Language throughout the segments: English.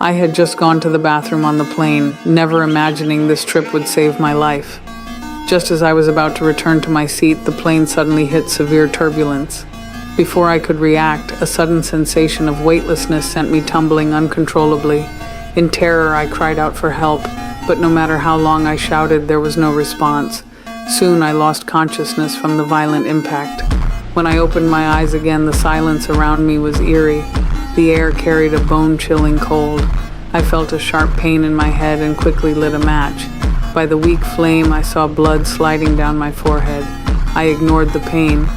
I had just gone to the bathroom on the plane, never imagining this trip would save my life. Just as I was about to return to my seat, the plane suddenly hit severe turbulence. Before I could react, a sudden sensation of weightlessness sent me tumbling uncontrollably. In terror, I cried out for help, but no matter how long I shouted, there was no response. Soon I lost consciousness from the violent impact. When I opened my eyes again, the silence around me was eerie. The air carried a bone-chilling cold. I felt a sharp pain in my head and quickly lit a match. By the weak flame, I saw blood sliding down my forehead. I ignored the pain.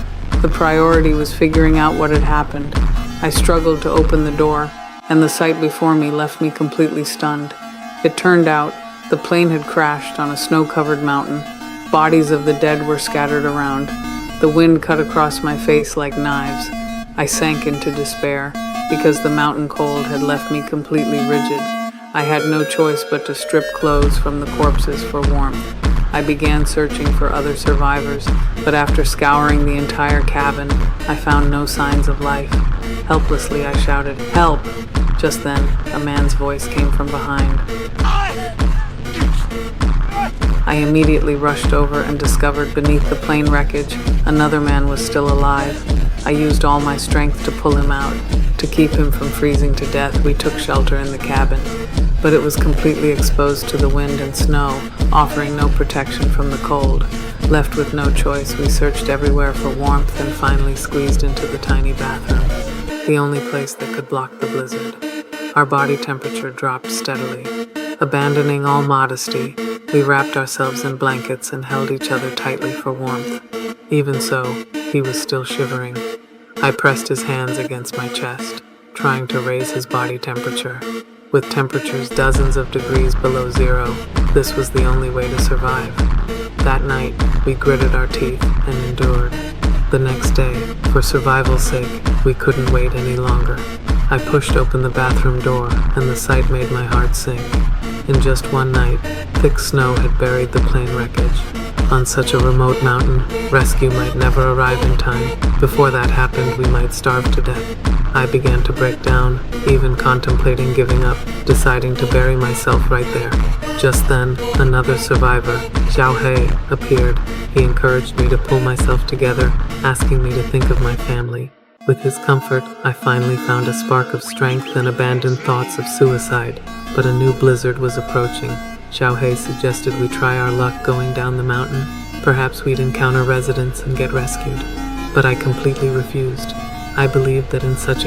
The priority was figuring out what had happened. I struggled to open the door, and the sight before me left me completely stunned. It turned out the plane had crashed on a snow-covered mountain. Bodies of the dead were scattered around. The wind cut across my face like knives. I sank into despair, because the mountain cold had left me completely rigid. I had no choice but to strip clothes from the corpses for warmth. I began searching for other survivors, but after scouring the entire cabin, I found no signs of life. Helplessly, I shouted, "Help!" Just then, a man's voice came from behind. I immediately rushed over and discovered beneath the plane wreckage, another man was still alive. I used all my strength to pull him out. To keep him from freezing to death, we took shelter in the cabin, but it was completely exposed to the wind and snow, offering no protection from the cold. Left with no choice, we searched everywhere for warmth and finally squeezed into the tiny bathroom, the only place that could block the blizzard. Our body temperature dropped steadily. Abandoning all modesty, we wrapped ourselves in blankets and held each other tightly for warmth. Even so, he was still shivering. I pressed his hands against my chest, trying to raise his body temperature. With temperatures dozens of degrees below zero, this was the only way to survive. That night, we gritted our teeth and endured. The next day, for survival's sake, we couldn't wait any longer. I pushed open the bathroom door, and the sight made my heart sink. In just one night, thick snow had buried the plane wreckage. On such a remote mountain, rescue might never arrive in time. Before that happened, we might starve to death. I began to break down, even contemplating giving up, deciding to bury myself right there. Just then, another survivor, Xiao He, appeared. He encouraged me to pull myself together, asking me to think of my family. With his comfort, I finally found a spark of strength and abandoned thoughts of suicide. But a new blizzard was approaching. Xiao He suggested we try our luck going down the mountain. Perhaps we'd encounter residents and get rescued. But I completely refused. I believed that in such a